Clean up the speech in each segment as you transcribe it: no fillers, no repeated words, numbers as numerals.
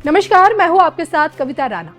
नमस्कार, मैं हूं आपके साथ कविता राणा।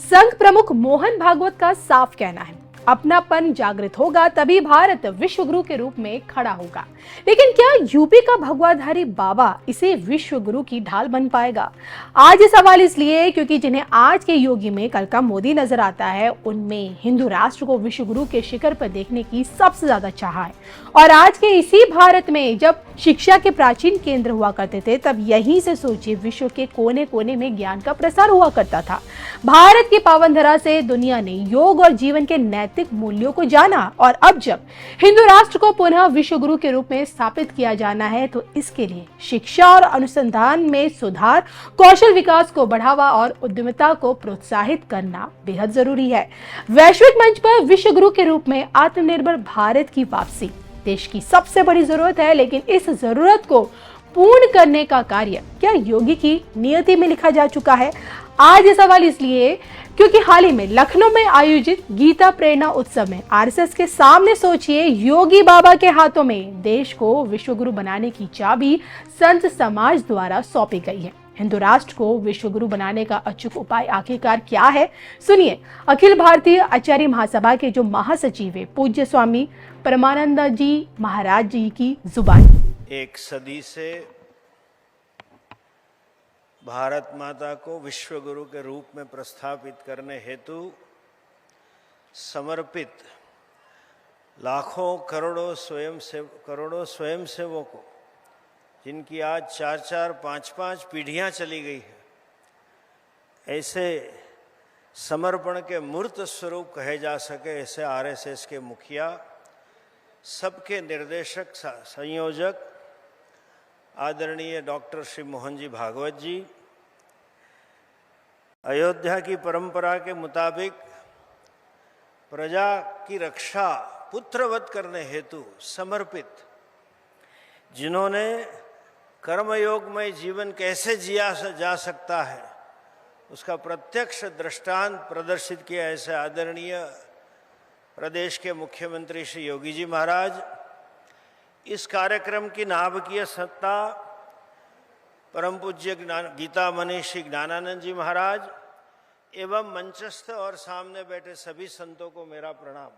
संघ प्रमुख मोहन भागवत का साफ कहना है, अपनापन जागृत होगा तभी भारत विश्व गुरु के रूप में खड़ा होगा। लेकिन क्या यूपी का भगवाधारी बाबा इसे विश्व गुरु की ढाल बन पाएगा? आज ये सवाल इसलिए क्योंकि जिन्हें आज के योगी में कल का मोदी नजर आता है, उनमें हिंदू राष्ट्र को विश्व गुरु के शिखर पर देखने की सबसे ज्यादा चाह है। और आज के इसी भारत में जब शिक्षा के प्राचीन केंद्र हुआ करते थे, तब यहीं से सोचिए विश्व के कोने कोने में ज्ञान का प्रसार हुआ करता था। भारत की पावन धरा से दुनिया ने योग और जीवन के नैतिक मूल्यों को जाना, और अब जब हिंदू राष्ट्र को पुनः विश्व गुरु के रूप में स्थापित किया जाना है, तो इसके लिए शिक्षा और अनुसंधान में सुधार, कौशल विकास को बढ़ावा और उद्यमिता को प्रोत्साहित करना बेहद जरूरी है। वैश्विक मंच पर विश्व गुरु के रूप में आत्मनिर्भर भारत की वापसी देश की सबसे बड़ी जरूरत है। लेकिन इस जरूरत को पूर्ण करने का कार्य क्या योगी की नियति में लिखा जा चुका है? आज ये सवाल इसलिए क्योंकि हाल ही में लखनऊ में आयोजित गीता प्रेरणा उत्सव में आरएसएस के सामने सोचिए योगी बाबा के हाथों में देश को विश्व गुरु बनाने की चाबी संत समाज द्वारा सौंपी गई है। हिंदू राष्ट्र को विश्व गुरु बनाने का अचूक उपाय आखिरकार क्या है? सुनिए अखिल भारतीय आचार्य महासभा के जो महासचिव है पूज्य स्वामी परमानंद जी महाराज जी की जुबान। एक सदी से भारत माता को विश्व गुरु के रूप में प्रस्थापित करने हेतु समर्पित लाखों करोड़ों स्वयंसेवकों, जिनकी आज 4-4, 5-5 पीढ़ियां चली गई है, ऐसे समर्पण के मूर्त स्वरूप कहे जा सके, ऐसे आरएसएस के मुखिया, सबके निर्देशक संयोजक आदरणीय डॉक्टर श्री मोहन जी भागवत जी, अयोध्या की परंपरा के मुताबिक प्रजा की रक्षा पुत्रवत करने हेतु समर्पित, जिन्होंने कर्मयोगमय जीवन कैसे जिया जा सकता है उसका प्रत्यक्ष दृष्टांत प्रदर्शित किया, ऐसे आदरणीय प्रदेश के मुख्यमंत्री श्री योगी जी महाराज, इस कार्यक्रम की नाभिकीय सत्ता परम पूज्य गीता मनीषी ज्ञानानंद जी महाराज एवं मंचस्थ और सामने बैठे सभी संतों को मेरा प्रणाम।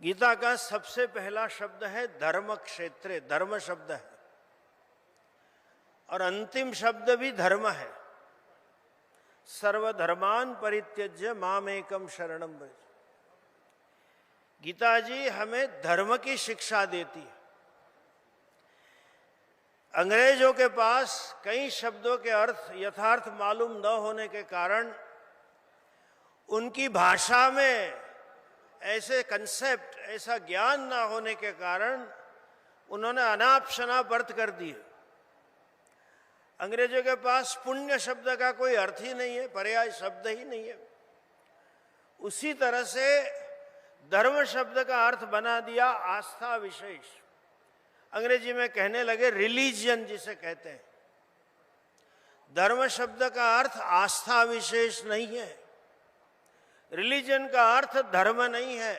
गीता का सबसे पहला शब्द है धर्म क्षेत्रे, धर्म शब्द है, और अंतिम शब्द भी धर्म है। सर्वधर्मान परित्यज्य माम एकम शरणम व्रज। गीता जी हमें धर्म की शिक्षा देती है। अंग्रेजों के पास कई शब्दों के अर्थ यथार्थ मालूम न होने के कारण, उनकी भाषा में ऐसे कंसेप्ट, ऐसा ज्ञान न होने के कारण उन्होंने अनाप शनाप अर्थ कर दिए। अंग्रेजों के पास पुण्य शब्द का कोई अर्थ ही नहीं है, पर्याय शब्द ही नहीं है। उसी तरह से धर्म शब्द का अर्थ बना दिया आस्था विशेष। अंग्रेजी में कहने लगे रिलीजियन जिसे कहते हैं। धर्म शब्द का अर्थ आस्था विशेष नहीं है, रिलीजन का अर्थ धर्म नहीं है।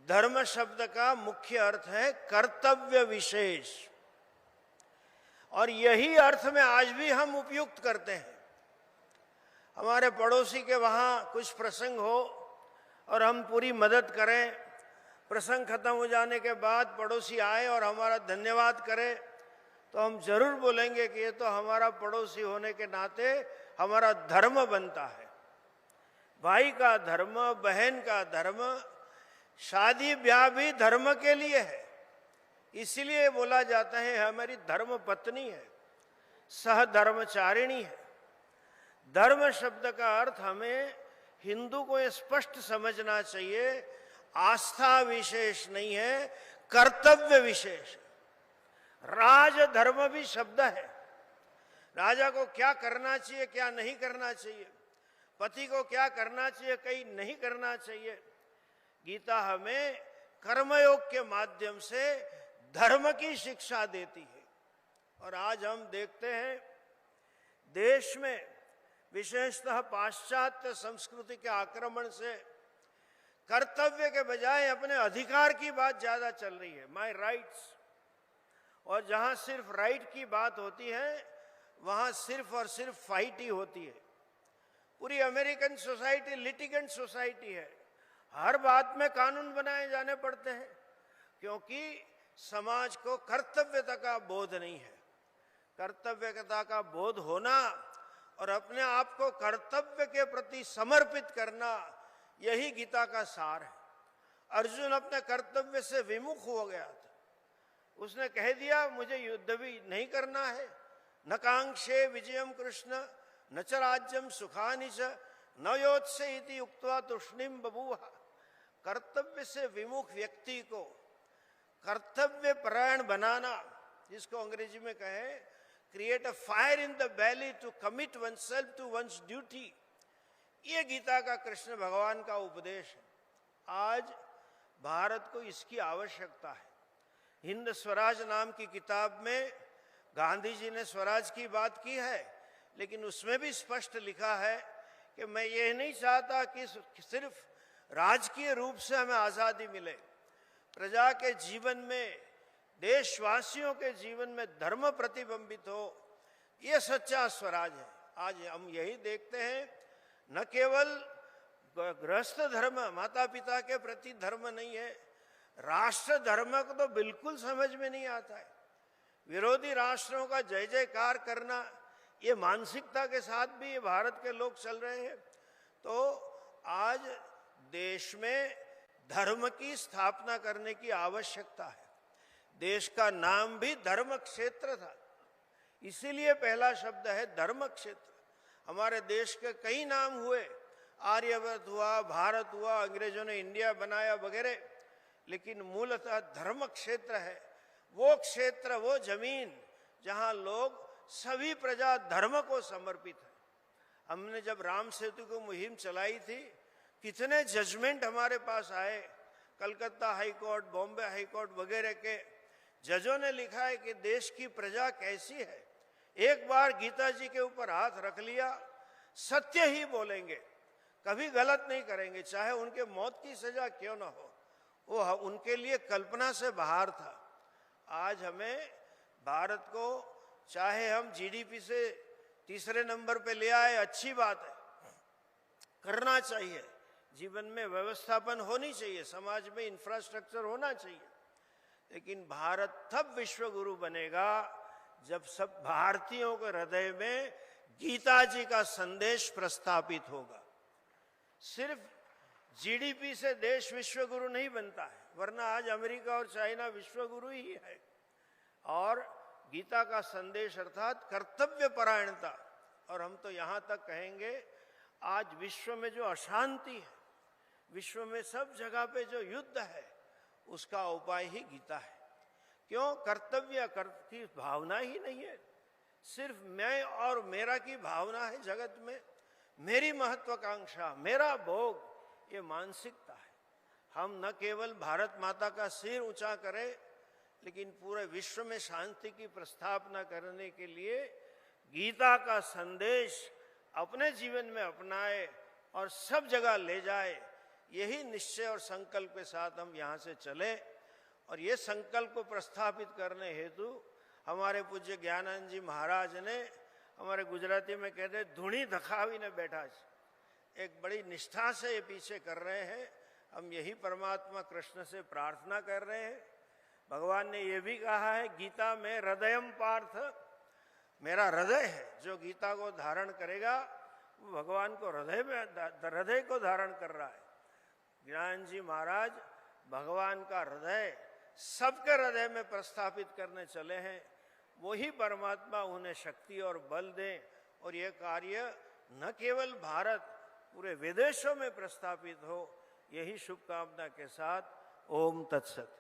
धर्म शब्द का मुख्य अर्थ है कर्तव्य विशेष, और यही अर्थ में आज भी हम उपयुक्त करते हैं। हमारे पड़ोसी के वहाँ कुछ प्रसंग हो और हम पूरी मदद करें, प्रसंग खत्म हो जाने के बाद पड़ोसी आए और हमारा धन्यवाद करे, तो हम जरूर बोलेंगे कि ये तो हमारा पड़ोसी होने के नाते हमारा धर्म बनता है। भाई का धर्म, बहन का धर्म, शादी ब्याह भी धर्म के लिए है। इसलिए बोला जाता है हमारी धर्म पत्नी है, सहधर्मचारिणी है। धर्म शब्द का अर्थ हमें हिंदू को स्पष्ट समझना चाहिए, आस्था विशेष नहीं है, कर्तव्य विशेष। राज धर्म भी शब्द है। राजा को क्या करना चाहिए, क्या नहीं करना चाहिए, पति को क्या करना चाहिए, कहीं नहीं करना चाहिए। गीता हमें कर्मयोग के माध्यम से धर्म की शिक्षा देती है। और आज हम देखते हैं देश में विशेषतः पाश्चात्य संस्कृति के आक्रमण से कर्तव्य के बजाय अपने अधिकार की बात ज्यादा चल रही है, माय राइट्स। और जहां सिर्फ राइट की बात होती है वहां सिर्फ और सिर्फ फाइट ही होती है। पूरी अमेरिकन सोसाइटी लिटिगेंट सोसाइटी है, हर बात में कानून बनाए जाने पड़ते हैं, क्योंकि समाज को कर्तव्यता का बोध नहीं है। कर्तव्यता का बोध होना और अपने आप को कर्तव्य के प्रति समर्पित करना, यही गीता का सार है। अर्जुन अपने कर्तव्य से विमुख हो गया था, उसने कह दिया मुझे युद्ध भी नहीं करना है, न कांक्षे विजयम कृष्ण न च राज्यम सुखानि च न योत्से इति उक्त्वा तूष्णीम बभूव। कर्तव्य से विमुख व्यक्ति को कर्तव्य परायण बनाना, जिसको अंग्रेजी में कहे create a fire in the belly to commit oneself to one's duty, ये गीता का कृष्ण भगवान का उपदेश है। आज भारत को इसकी आवश्यकता है। हिंद स्वराज नाम की किताब में गांधी जी ने स्वराज की बात की है, लेकिन उसमें भी स्पष्ट लिखा है कि मैं ये नहीं चाहता कि सिर्फ राजकीय रूप से हमें आजादी मिले, प्रजा के जीवन में, देशवासियों के जीवन में धर्म प्रतिबिंबित हो, ये सच्चा स्वराज है। आज हम यही देखते हैं, न केवल गृहस्थ धर्म, माता पिता के प्रति धर्म नहीं है, राष्ट्र धर्म को तो बिल्कुल समझ में नहीं आता है। विरोधी राष्ट्रों का जय जयकार करना, ये मानसिकता के साथ भी ये भारत के लोग चल रहे हैं। तो आज देश में धर्म की स्थापना करने की आवश्यकता है। देश का नाम भी धर्म क्षेत्र था, इसीलिए पहला शब्द है धर्म क्षेत्र। हमारे देश के कई नाम हुए, आर्यवर्त हुआ, भारत हुआ, अंग्रेजों ने इंडिया बनाया वगैरह, लेकिन मूलतः धर्म क्षेत्र है वो क्षेत्र, वो जमीन जहां लोग सभी प्रजा धर्म को समर्पित है। हमने जब राम सेतु को मुहिम चलाई थी, कितने जजमेंट हमारे पास आए, Calcutta high court, Bombay high court वगैरह के जजों ने लिखा है कि देश की प्रजा कैसी है। एक बार गीता जी के ऊपर हाथ रख लिया, सत्य ही बोलेंगे, कभी गलत नहीं करेंगे, चाहे उनके मौत की सजा क्यों ना हो। वो उनके लिए कल्पना से बाहर था। आज हमें भारत को, चाहे हम जीडीपी से तीसरे नंबर पे ले आए, अच्छी बात है, करना चाहिए, जीवन में व्यवस्थापन होनी चाहिए, समाज में इंफ्रास्ट्रक्चर होना चाहिए, लेकिन भारत तब विश्व गुरु बनेगा जब सब भारतीयों के हृदय में गीता जी का संदेश प्रस्थापित होगा। सिर्फ जीडीपी से देश विश्व गुरु नहीं बनता है, वरना आज अमेरिका और चाइना विश्व गुरु ही है। और गीता का संदेश अर्थात कर्तव्य परायणता, और हम तो यहां तक कहेंगे आज विश्व में जो अशांति है, विश्व में सब जगह पे जो युद्ध है, उसका उपाय ही गीता है। क्यों? कर्तव्य की भावना ही नहीं है, सिर्फ मैं और मेरा की भावना है जगत में, मेरी महत्वाकांक्षा, मेरा भोग, ये मानसिकता है। हम न केवल भारत माता का सिर ऊंचा करें, लेकिन पूरे विश्व में शांति की प्रस्थापना करने के लिए गीता का संदेश अपने जीवन में अपनाए और सब जगह ले जाए, यही निश्चय और संकल्प के साथ हम यहाँ से चले। और ये संकल्प को प्रस्थापित करने हेतु हमारे पूज्य ज्ञानानंद जी महाराज ने, हमारे गुजराती में कहते धूणी धखावीने बैठा, एक बड़ी निष्ठा से ये पीछे कर रहे हैं। हम यही परमात्मा कृष्ण से प्रार्थना कर रहे हैं। भगवान ने ये भी कहा है गीता में, हृदयम पार्थ, मेरा हृदय है, जो गीता को धारण करेगा वो भगवान को हृदय को धारण कर रहा है। ज्ञान जी महाराज भगवान का हृदय सबके हृदय में प्रस्थापित करने चले हैं। वही परमात्मा उन्हें शक्ति और बल दें और ये कार्य न केवल भारत, पूरे विदेशों में प्रस्थापित हो, यही शुभकामना के साथ ओम तत्सत।